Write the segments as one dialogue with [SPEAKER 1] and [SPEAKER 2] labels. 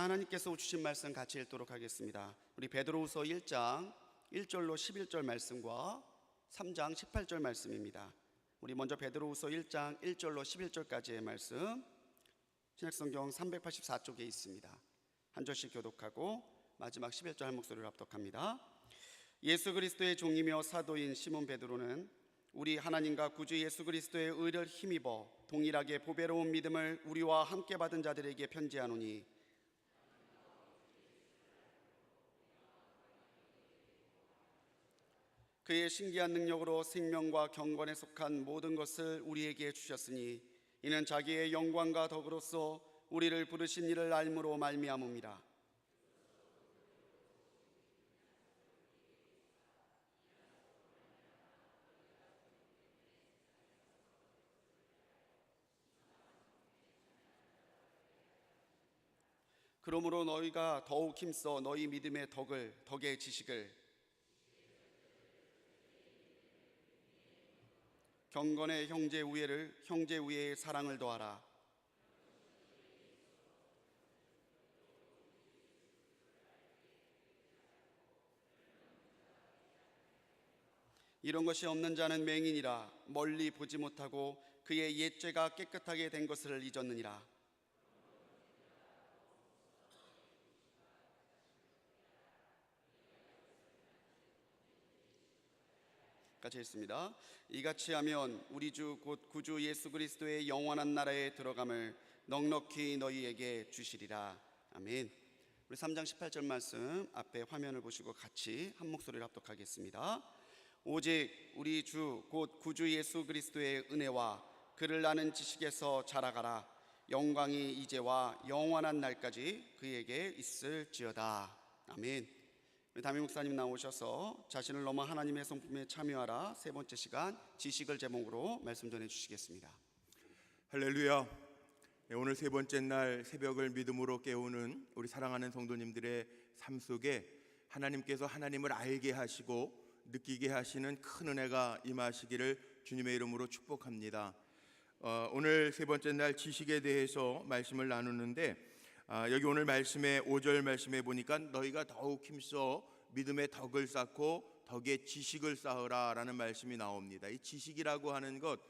[SPEAKER 1] 하나님께서 주신 말씀 같이 읽도록 하겠습니다. 우리 베드로후서 1장 1절로 11절 말씀과 3장 18절 말씀입니다. 우리 먼저 베드로후서 1장 1절로 11절까지의 말씀, 신약성경 384쪽에 있습니다. 한 절씩 교독하고 마지막 11절 한 목소리로 합독합니다. 예수 그리스도의 종이며 사도인 시몬 베드로는 우리 하나님과 구주 예수 그리스도의 의를 힘입어 동일하게 보배로운 믿음을 우리와 함께 받은 자들에게 편지하노니, 그의 신기한 능력으로 생명과 경건에 속한 모든 것을 우리에게 주셨으니 이는 자기의 영광과 덕으로서 우리를 부르신 이를 알므로 말미암음이라. 그러므로 너희가 더욱 힘써 너희 믿음의 덕의 지식을, 경건의 형제 우애를, 형제 우애의 사랑을 더하라. 이런 것이 없는 자는 맹인이라. 멀리 보지 못하고 그의 옛죄가 깨끗하게 된 것을 잊었느니라. 같이 읽습니다. 이같이 하면 우리 주 곧 구주 예수 그리스도의 영원한 나라에 들어감을 넉넉히 너희에게 주시리라. 아멘. 우리 3장 18절 말씀 앞에 화면을 보시고 같이 한 목소리로 합독하겠습니다. 오직 우리 주 곧 구주 예수 그리스도의 은혜와 그를 아는 지식에서 자라가라. 영광이 이제와 영원한 날까지 그에게 있을지어다. 아멘. 담임 목사님 나오셔서 자신을 넘어 하나님의 성품에 참여하라 세 번째 시간 지식을 제목으로 말씀 전해 주시겠습니다.
[SPEAKER 2] 할렐루야. 오늘 세 번째 날 새벽을 믿음으로 깨우는 우리 사랑하는 성도님들의 삶 속에 하나님께서 하나님을 알게 하시고 느끼게 하시는 큰 은혜가 임하시기를 주님의 이름으로 축복합니다. 오늘 세 번째 날 지식에 대해서 말씀을 나누는데, 여기 오늘 말씀의 5절 말씀에 보니까 너희가 더욱 힘써 믿음의 덕을 쌓고 덕의 지식을 쌓으라 라는 말씀이 나옵니다. 이 지식이라고 하는 것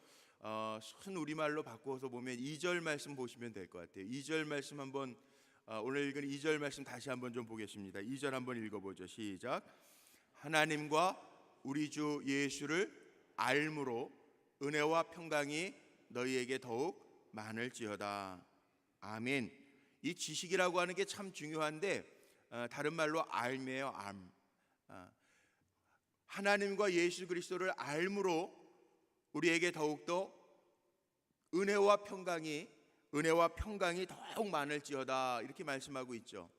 [SPEAKER 2] 순 우리말로 바꿔서 보면 2절 말씀 보시면 될 것 같아요. 2절 말씀 한번, 오늘 읽은 2절 말씀 다시 한번 좀 보겠습니다. 2절 한번 읽어보죠. 시작. 하나님과 우리 주 예수를 알므로 은혜와 평강이 너희에게 더욱 많을지어다. 아멘. 이 지식이라고 하는 게 참 중요한데, 다른 말로 알매요. 암. 하나님과 예수 그리스도를 알므로 우리에게 더욱더 은혜와 평강이 더욱 많을지어다, 이렇게 말씀하고 있죠.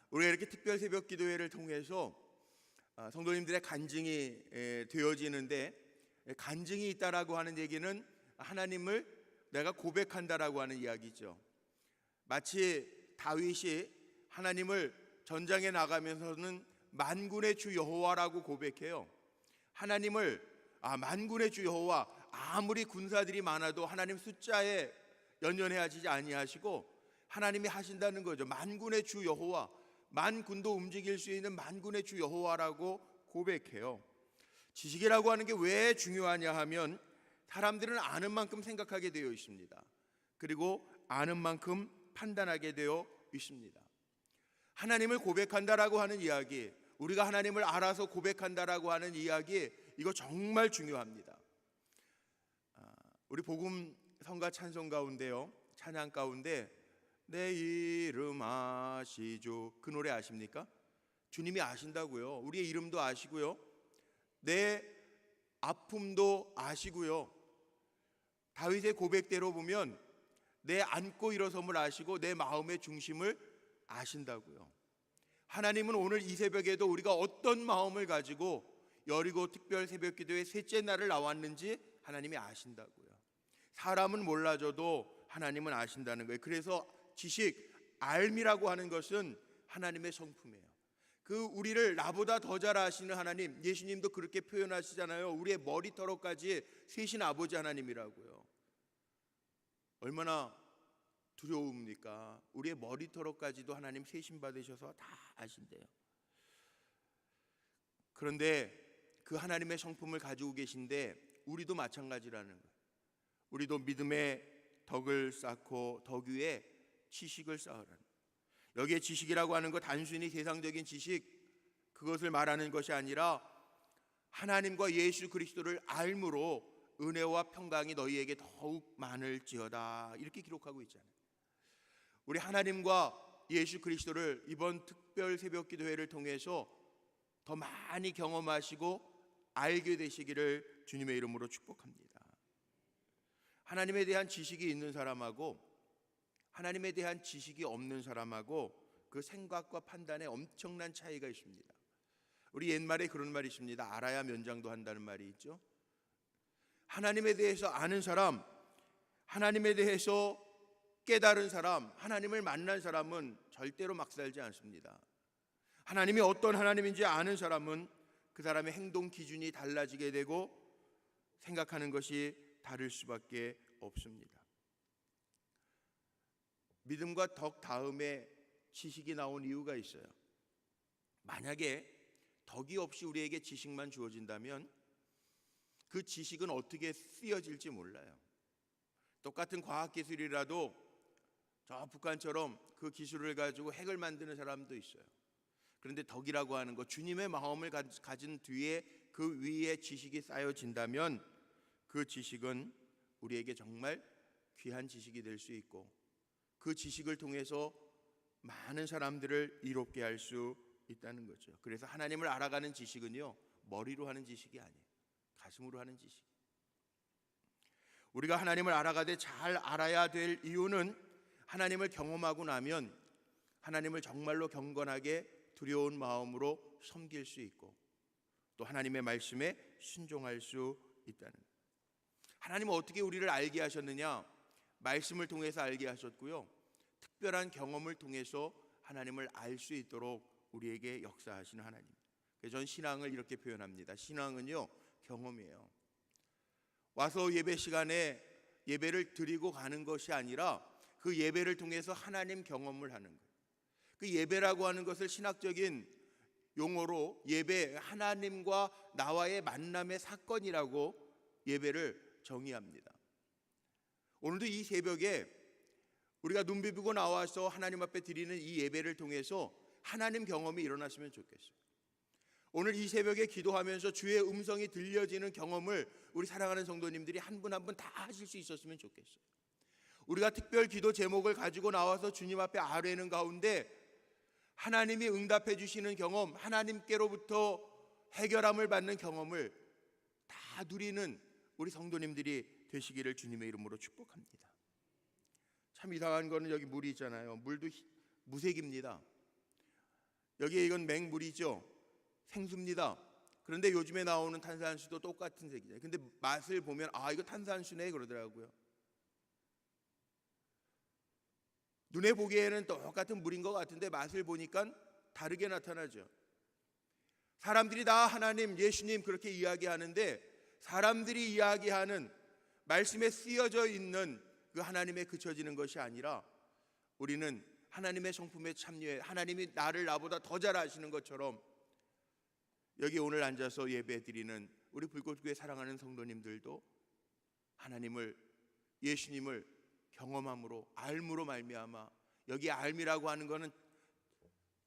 [SPEAKER 2] 우리가 이렇게 특별 새벽 기도회를 통해서 성도님들의 간증이 되어지는데, 간증이 있다라고 하는 얘기는 하나님을 내가 고백한다라고 하는 이야기죠. 마치 다윗이 하나님을 전장에 나가면서는 만군의 주 여호와라고 고백해요. 하나님을 만군의 주 여호와, 아무리 군사들이 많아도 하나님 숫자에 연연해하지 아니하시고 하나님이 하신다는 거죠. 만군의 주 여호와, 만군도 움직일 수 있는 만군의 주 여호와라고 고백해요. 지식이라고 하는 게 왜 중요하냐 하면 사람들은 아는 만큼 생각하게 되어 있습니다. 그리고 아는 만큼 판단하게 되어 있습니다. 하나님을 고백한다라고 하는 이야기, 우리가 하나님을 알아서 고백한다라고 하는 이야기, 이거 정말 중요합니다. 우리 복음 성가 찬송 가운데요, 찬양 가운데 내 이름 아시죠, 그 노래 아십니까? 주님이 아신다고요. 우리의 이름도 아시고요, 내 아픔도 아시고요. 다윗의 고백대로 보면 내 안고 일어섬을 아시고 내 마음의 중심을 아신다고요. 하나님은 오늘 이 새벽에도 우리가 어떤 마음을 가지고 여리고 특별 새벽 기도의 셋째 날을 나왔는지 하나님이 아신다고요. 사람은 몰라줘도 하나님은 아신다는 거예요. 그래서 지식, 알미라고 하는 것은 하나님의 성품이에요. 그 우리를 나보다 더 잘 아시는 하나님, 예수님도 그렇게 표현하시잖아요. 우리의 머리털어까지 세신 아버지 하나님이라고요. 얼마나 두려웁니까? 우리의 머리털까지도 하나님 세심 받으셔서 다 아신대요. 그런데 그 하나님의 성품을 가지고 계신데 우리도 마찬가지라는 거예요. 우리도 믿음의 덕을 쌓고 덕 위에 지식을 쌓으라는 거예요. 여기에 지식이라고 하는 것 단순히 세상적인 지식 그것을 말하는 것이 아니라 하나님과 예수 그리스도를 알므로 은혜와 평강이 너희에게 더욱 많을지어다 이렇게 기록하고 있잖아요. 우리 하나님과 예수 그리스도를 이번 특별 새벽 기도회를 통해서 더 많이 경험하시고 알게 되시기를 주님의 이름으로 축복합니다. 하나님에 대한 지식이 있는 사람하고 하나님에 대한 지식이 없는 사람하고 그 생각과 판단에 엄청난 차이가 있습니다. 우리 옛말에 그런 말이 있습니다. 알아야 면장도 한다는 말이 있죠. 하나님에 대해서 아는 사람, 하나님에 대해서 깨달은 사람, 하나님을 만난 사람은 절대로 막 살지 않습니다. 하나님이 어떤 하나님인지 아는 사람은 그 사람의 행동 기준이 달라지게 되고 생각하는 것이 다를 수밖에 없습니다. 믿음과 덕 다음에 지식이 나온 이유가 있어요. 만약에 덕이 없이 우리에게 지식만 주어진다면 그 지식은 어떻게 쓰여질지 몰라요. 똑같은 과학기술이라도 저 북한처럼 그 기술을 가지고 핵을 만드는 사람도 있어요. 그런데 덕이라고 하는 것, 주님의 마음을 가진 뒤에 그 위에 지식이 쌓여진다면 그 지식은 우리에게 정말 귀한 지식이 될 수 있고 그 지식을 통해서 많은 사람들을 이롭게 할 수 있다는 거죠. 그래서 하나님을 알아가는 지식은요, 머리로 하는 지식이 아니에요. 가슴으로 하는 지식. 우리가 하나님을 알아가되 잘 알아야 될 이유는 하나님을 경험하고 나면 하나님을 정말로 경건하게 두려운 마음으로 섬길 수 있고 또 하나님의 말씀에 순종할 수 있다는 거예요. 하나님은 어떻게 우리를 알게 하셨느냐? 말씀을 통해서 알게 하셨고요, 특별한 경험을 통해서 하나님을 알 수 있도록 우리에게 역사하시는 하나님. 그래서 저는 신앙을 이렇게 표현합니다. 신앙은요, 경험이에요. 와서 예배 시간에 예배를 드리고 가는 것이 아니라 그 예배를 통해서 하나님 경험을 하는 거예요. 그 예배라고 하는 것을 신학적인 용어로 예배, 하나님과 나와의 만남의 사건이라고 예배를 정의합니다. 오늘도 이 새벽에 우리가 눈 비비고 나와서 하나님 앞에 드리는 이 예배를 통해서 하나님 경험이 일어났으면 좋겠어요. 오늘 이 새벽에 기도하면서 주의 음성이 들려지는 경험을 우리 사랑하는 성도님들이 한 분 한 분 다 하실 수 있었으면 좋겠어요. 우리가 특별 기도 제목을 가지고 나와서 주님 앞에 아뢰는 가운데 하나님이 응답해 주시는 경험, 하나님께로부터 해결함을 받는 경험을 다 누리는 우리 성도님들이 되시기를 주님의 이름으로 축복합니다. 참 이상한 거는 여기 물이 있잖아요. 물도 무색입니다. 여기에 이건 맹물이죠. 생수입니다. 그런데 요즘에 나오는 탄산수도 똑같은 색이잖아요. 근데 맛을 보면 아, 이거 탄산수네 그러더라고요. 눈에 보기에는 똑같은 물인 것 같은데 맛을 보니까 다르게 나타나죠. 사람들이 다 하나님, 예수님 그렇게 이야기하는데 사람들이 이야기하는 말씀에 쓰여져 있는 그 하나님에 그쳐지는 것이 아니라 우리는 하나님의 성품에 참여해 하나님이 나보다 더 잘 아시는 것처럼 여기 오늘 앉아서 예배드리는 우리 불꽃교회 사랑하는 성도님들도 하나님을, 예수님을 경험함으로 알므로 말미암아, 여기 알미라고 하는 것은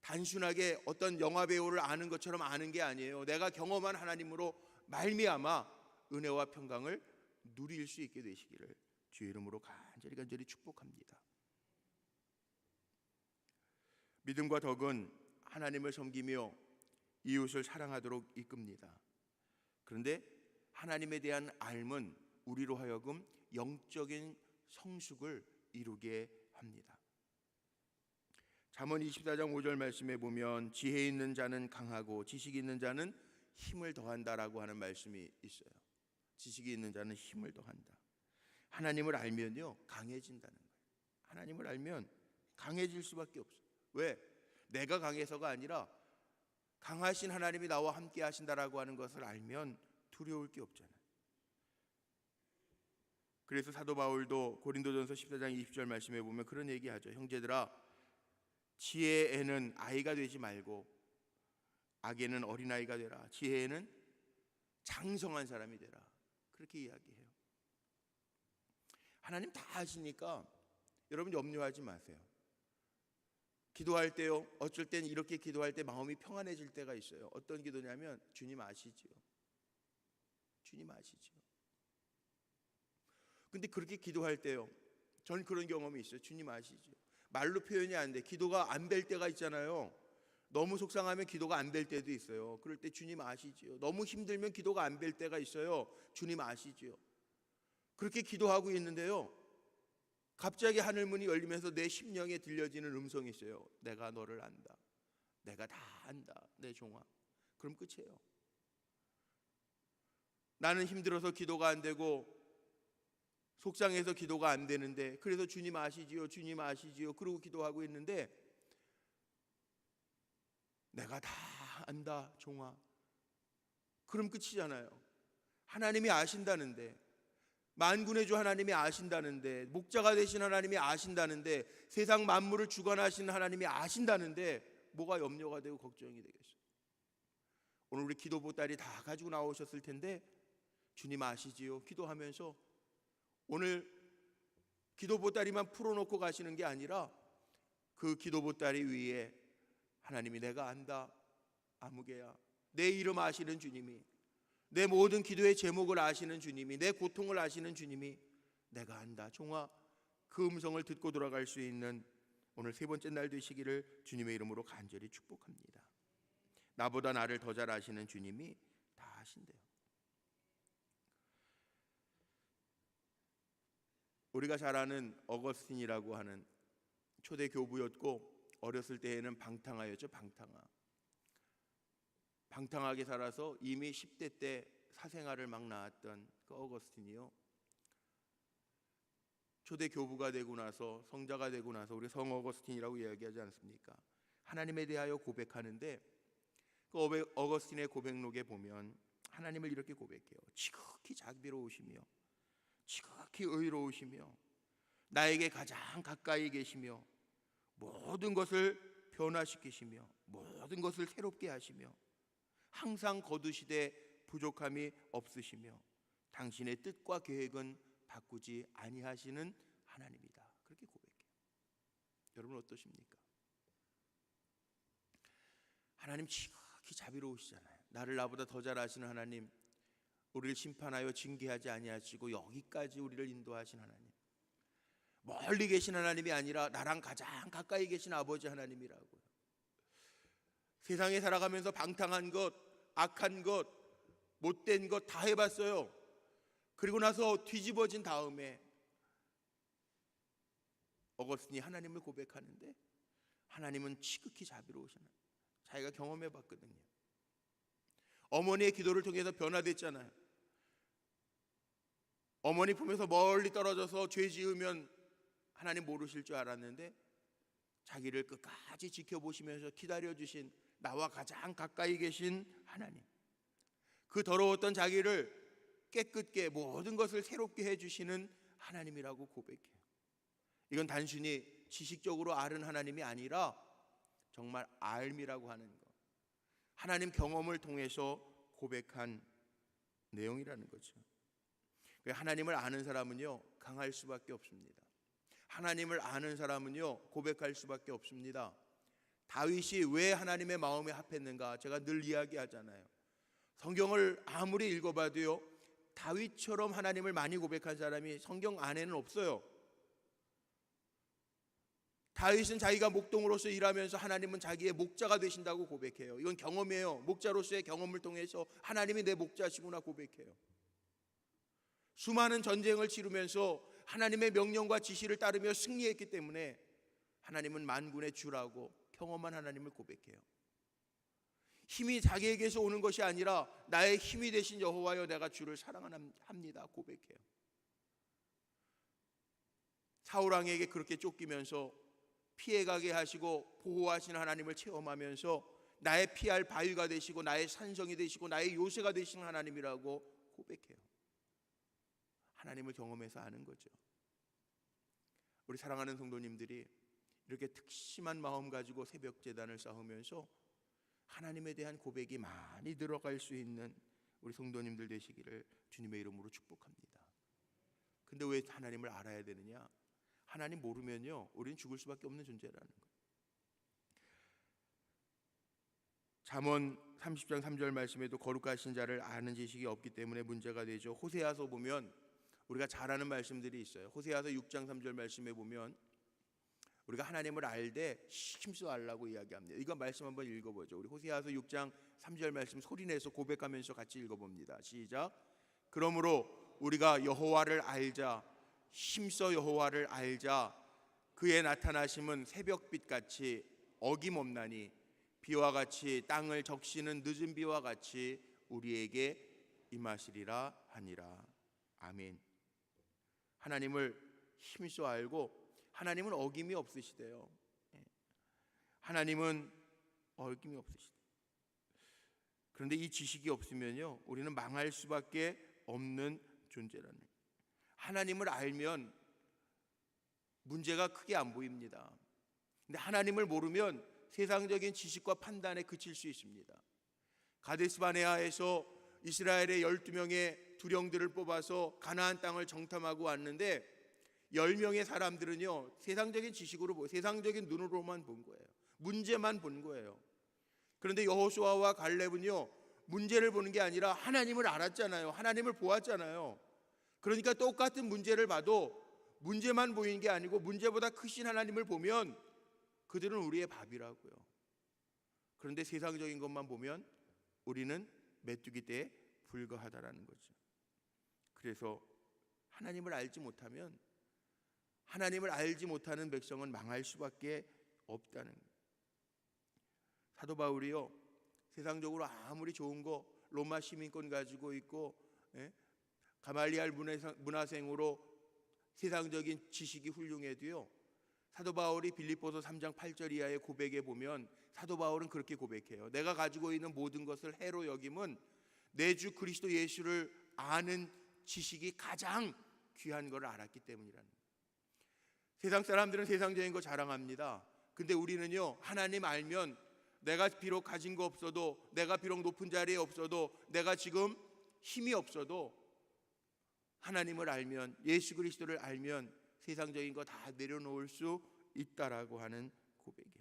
[SPEAKER 2] 단순하게 어떤 영화 배우를 아는 것처럼 아는 게 아니에요. 내가 경험한 하나님으로 말미암아 은혜와 평강을 누릴 수 있게 되시기를 주의 이름으로 간절히 축복합니다. 믿음과 덕은 하나님을 섬기며 이웃을 사랑하도록 이끕니다. 그런데 하나님에 대한 알은 우리로 하여금 영적인 성숙을 이루게 합니다. 잠언 24장 5절 말씀에 보면 지혜 있는 자는 강하고 지식이 있는 자는 힘을 더한다라고 하는 말씀이 있어요. 지식이 있는 자는 힘을 더한다. 하나님을 알면요, 강해진다는 거예요. 하나님을 알면 강해질 수밖에 없어요. 왜? 내가 강해서가 아니라 강하신 하나님이 나와 함께 하신다라고 하는 것을 알면 두려울 게 없잖아요. 그래서 사도 바울도 고린도전서 14장 20절 말씀에 보면 그런 얘기하죠. 형제들아, 지혜에는 아이가 되지 말고 악에는 어린아이가 되라. 지혜에는 장성한 사람이 되라. 그렇게 이야기해요. 하나님 다 아시니까 여러분 염려하지 마세요. 기도할 때요, 어쩔 땐 이렇게 기도할 때 마음이 평안해질 때가 있어요. 어떤 기도냐면 주님 아시지요. 주님 아시지요. 근데 그렇게 기도할 때요, 전 그런 경험이 있어요. 주님 아시지요. 말로 표현이 안 돼. 기도가 안 될 때가 있잖아요. 너무 속상하면 기도가 안 될 때도 있어요. 그럴 때 주님 아시지요. 너무 힘들면 기도가 안 될 때가 있어요. 주님 아시지요. 그렇게 기도하고 있는데요, 갑자기 하늘문이 열리면서 내 심령에 들려지는 음성이 있어요. 내가 너를 안다. 내가 다 안다. 내 종아. 그럼 끝이에요. 나는 힘들어서 기도가 안 되고 속상해서 기도가 안 되는데, 그래서 주님 아시지요, 주님 아시지요 그러고 기도하고 있는데, 내가 다 안다 종아. 그럼 끝이잖아요. 하나님이 아신다는데, 만군의 주 하나님이 아신다는데, 목자가 되신 하나님이 아신다는데, 세상 만물을 주관하시는 하나님이 아신다는데 뭐가 염려가 되고 걱정이 되겠어요? 오늘 우리 기도 보따리 다 가지고 나오셨을 텐데, 주님 아시지요 기도하면서 오늘 기도 보따리만 풀어놓고 가시는 게 아니라 그 기도 보따리 위에 하나님이 내가 안다 아무개야, 내 이름 아시는 주님이, 내 모든 기도의 제목을 아시는 주님이, 내 고통을 아시는 주님이 내가 안다 종아, 그 음성을 듣고 돌아갈 수 있는 오늘 세 번째 날 되시기를 주님의 이름으로 간절히 축복합니다. 나보다 나를 더 잘 아시는 주님이 다 아신대요. 우리가 잘 아는 어거스틴이라고 하는 초대 교부였고, 어렸을 때에는 방탕하였죠. 방탕하게 살아서 이미 10대 때 사생활을 막 낳았던 그 어거스틴이요, 초대 교부가 되고 나서, 성자가 되고 나서, 우리 성 어거스틴이라고 이야기하지 않습니까? 하나님에 대하여 고백하는데, 그 어거스틴의 고백록에 보면 하나님을 이렇게 고백해요. 지극히 자비로우시며 지극히 의로우시며 나에게 가장 가까이 계시며 모든 것을 변화시키시며 모든 것을 새롭게 하시며 항상 거두시되 부족함이 없으시며 당신의 뜻과 계획은 바꾸지 아니하시는 하나님이다. 그렇게 고백해요. 여러분 어떠십니까? 하나님 지극히 자비로우시잖아요. 나를 나보다 더 잘 아시는 하나님, 우리를 심판하여 징계하지 아니하시고 여기까지 우리를 인도하신 하나님, 멀리 계신 하나님이 아니라 나랑 가장 가까이 계신 아버지 하나님이라고요. 세상에 살아가면서 방탕한 것, 악한 것, 못된 것 다 해봤어요. 그리고 나서 뒤집어진 다음에 어거스틴이 하나님을 고백하는데, 하나님은 지극히 자비로우신 하나님, 자기가 경험해봤거든요. 어머니의 기도를 통해서 변화됐잖아요. 어머니 품에서 멀리 떨어져서 죄 지으면 하나님 모르실 줄 알았는데, 자기를 끝까지 지켜보시면서 기다려주신 나와 가장 가까이 계신 하나님, 그 더러웠던 자기를 깨끗게 모든 것을 새롭게 해주시는 하나님이라고 고백해요. 이건 단순히 지식적으로 아는 하나님이 아니라 정말 알미라고 하는 것, 하나님 경험을 통해서 고백한 내용이라는 거죠. 하나님을 아는 사람은요 강할 수밖에 없습니다. 하나님을 아는 사람은요 고백할 수밖에 없습니다. 다윗이 왜 하나님의 마음에 합했는가, 제가 늘 이야기하잖아요. 성경을 아무리 읽어봐도요 다윗처럼 하나님을 많이 고백한 사람이 성경 안에는 없어요. 다윗은 자기가 목동으로서 일하면서 하나님은 자기의 목자가 되신다고 고백해요. 이건 경험이에요. 목자로서의 경험을 통해서 하나님이 내 목자시구나 고백해요. 수많은 전쟁을 치르면서 하나님의 명령과 지시를 따르며 승리했기 때문에 하나님은 만군의 주라고 경험한 하나님을 고백해요. 힘이 자기에게서 오는 것이 아니라 나의 힘이 되신 여호와여 내가 주를 사랑합니다 고백해요. 사울왕에게 그렇게 쫓기면서 피해가게 하시고 보호하시는 하나님을 체험하면서 나의 피할 바위가 되시고 나의 산성이 되시고 나의 요새가 되시는 하나님이라고 고백해요. 하나님을 경험해서 아는 거죠. 우리 사랑하는 성도님들이 이렇게 특심한 마음 가지고 새벽 제단을 쌓으면서 하나님에 대한 고백이 많이 들어갈 수 있는 우리 성도님들 되시기를 주님의 이름으로 축복합니다. 근데 왜 하나님을 알아야 되느냐? 하나님 모르면요, 우리는 죽을 수밖에 없는 존재라는 거예요. 잠언 30장 3절 말씀에도 거룩하신 자를 아는 지식이 없기 때문에 문제가 되죠. 호세아서 보면 우리가 잘 아는 말씀들이 있어요. 호세아서 6장 3절 말씀에 보면 우리가 하나님을 알되 힘써 알라고 이야기합니다. 이거 말씀 한번 읽어보죠. 우리 호세아서 6장 3절 말씀 소리내서 고백하면서 같이 읽어봅니다. 시작. 그러므로 우리가 여호와를 알자, 힘써 여호와를 알자. 그의 나타나심은 새벽빛같이 어김없나니 비와 같이 땅을 적시는 늦은 비와 같이 우리에게 임하시리라 하니라. 아멘. 하나님을 힘써 알고 하나님은 어김이 없으시대요. 하나님은 어김이 없으시대요. 그런데 이 지식이 없으면요, 우리는 망할 수밖에 없는 존재라는 거예요. 하나님을 알면 문제가 크게 안 보입니다. 근데 하나님을 모르면 세상적인 지식과 판단에 그칠 수 있습니다. 가데스 바네아에서 이스라엘의 12명의 두령들을 뽑아서 가나안 땅을 정탐하고 왔는데 10명의 사람들은요, 세상적인 지식으로 세상적인 눈으로만 본 거예요. 문제만 본 거예요. 그런데 여호수아와 갈렙은요, 문제를 보는 게 아니라 하나님을 알았잖아요. 하나님을 보았잖아요. 그러니까 똑같은 문제를 봐도 문제만 보이는 게 아니고 문제보다 크신 하나님을 보면 그들은 우리의 밥이라고요. 그런데 세상적인 것만 보면 우리는 메뚜기 떼에 불과하다라는 거죠. 그래서 하나님을 알지 못하면, 하나님을 알지 못하는 백성은 망할 수밖에 없다는 거예요. 사도 바울이요, 세상적으로 아무리 좋은 거 로마 시민권 가지고 있고, 가말리알 문화생으로 세상적인 지식이 훌륭해도요, 사도 바울이 빌립보서 3장 8절 이하의 고백에 보면 사도 바울은 그렇게 고백해요. 내가 가지고 있는 모든 것을 해로 여김은 내 주 그리스도 예수를 아는 지식이 가장 귀한 것을 알았기 때문이라는 거예요. 세상 사람들은 세상적인 거 자랑합니다. 근데 우리는요, 하나님 알면 내가 비록 가진 거 없어도, 내가 비록 높은 자리에 없어도, 내가 지금 힘이 없어도 하나님을 알면, 예수 그리스도를 알면 세상적인 거 다 내려놓을 수 있다라고 하는 고백이에요.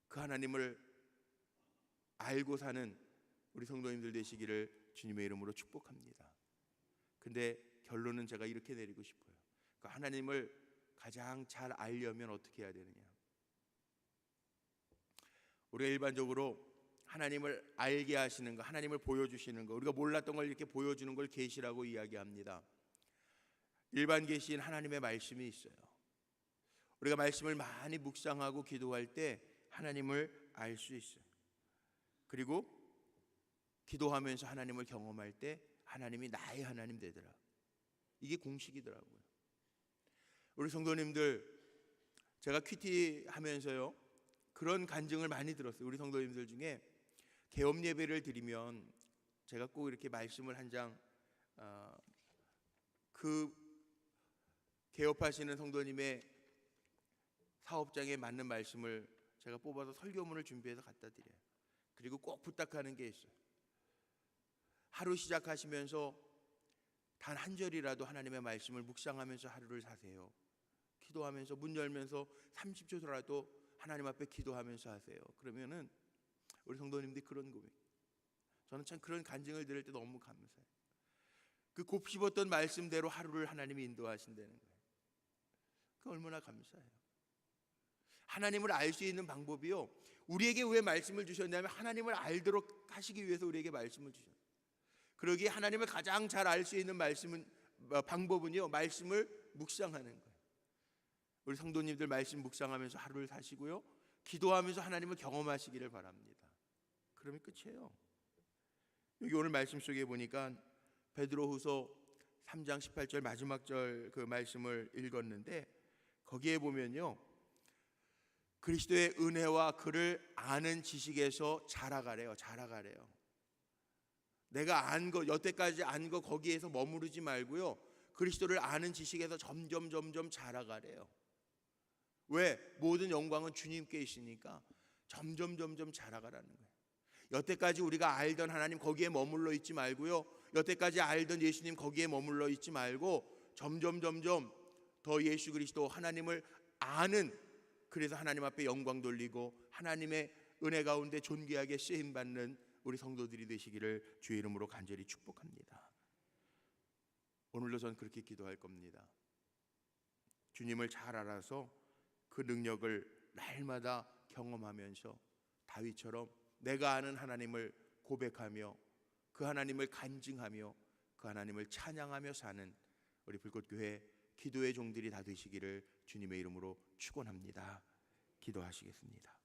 [SPEAKER 2] 그 하나님을 알고 사는 우리 성도님들 되시기를 주님의 이름으로 축복합니다. 근데 결론은 제가 이렇게 내리고 싶어요. 그 하나님을 가장 잘 알려면 어떻게 해야 되느냐? 우리가 일반적으로 하나님을 알게 하시는 거, 하나님을 보여주시는 거, 우리가 몰랐던 걸 이렇게 보여주는 걸 계시라고 이야기합니다. 일반 계시인 하나님의 말씀이 있어요. 우리가 말씀을 많이 묵상하고 기도할 때 하나님을 알 수 있어요. 그리고 기도하면서 하나님을 경험할 때 하나님이 나의 하나님 되더라. 이게 공식이더라고요. 우리 성도님들, 제가 큐티 하면서요, 그런 간증을 많이 들었어요. 우리 성도님들 중에 개업 예배를 드리면 제가 꼭 이렇게 말씀을 한 장, 그 개업하시는 성도님의 사업장에 맞는 말씀을 제가 뽑아서 설교문을 준비해서 갖다 드려요. 그리고 꼭 부탁하는 게 있어요. 하루 시작하시면서 단 한 절이라도 하나님의 말씀을 묵상하면서 하루를 사세요. 기도하면서 문 열면서 30초라도 하나님 앞에 기도하면서 하세요. 그러면은 우리 성도님들이 그런 고백, 저는 참 그런 간증을 들을 때 너무 감사해요. 그 곱씹었던 말씀대로 하루를 하나님이 인도하신다는 거예요. 그 얼마나 감사해요. 하나님을 알 수 있는 방법이요, 우리에게 왜 말씀을 주셨냐면 하나님을 알도록 하시기 위해서 우리에게 말씀을 주셨어요. 그러기에 하나님을 가장 잘 알 수 있는 방법은요, 말씀을 묵상하는 거예요. 우리 성도님들 말씀 묵상하면서 하루를 사시고요, 기도하면서 하나님을 경험하시기를 바랍니다. 그러면 끝이에요. 여기 오늘 말씀 속에 보니까 베드로후서 3장 18절 마지막 절 그 말씀을 읽었는데, 거기에 보면요, 그리스도의 은혜와 그를 아는 지식에서 자라가래요. 내가 안 거, 여태까지 안 거 거기에서 머무르지 말고요, 그리스도를 아는 지식에서 점점 자라가래요. 왜? 모든 영광은 주님께 있으니까 점점 자라가라는 거예요. 여태까지 우리가 알던 하나님 거기에 머물러 있지 말고요, 여태까지 알던 예수님 거기에 머물러 있지 말고 점점 더 예수 그리스도 하나님을 아는, 그래서 하나님 앞에 영광 돌리고 하나님의 은혜 가운데 존귀하게 쓰임 받는 우리 성도들이 되시기를 주의 이름으로 간절히 축복합니다. 오늘도 전 그렇게 기도할 겁니다. 주님을 잘 알아서 그 능력을 날마다 경험하면서 다윗처럼 내가 아는 하나님을 고백하며 그 하나님을 간증하며 그 하나님을 찬양하며 사는 우리 불꽃교회 기도의 종들이 다 되시기를 주님의 이름으로 축원합니다. 기도하시겠습니다.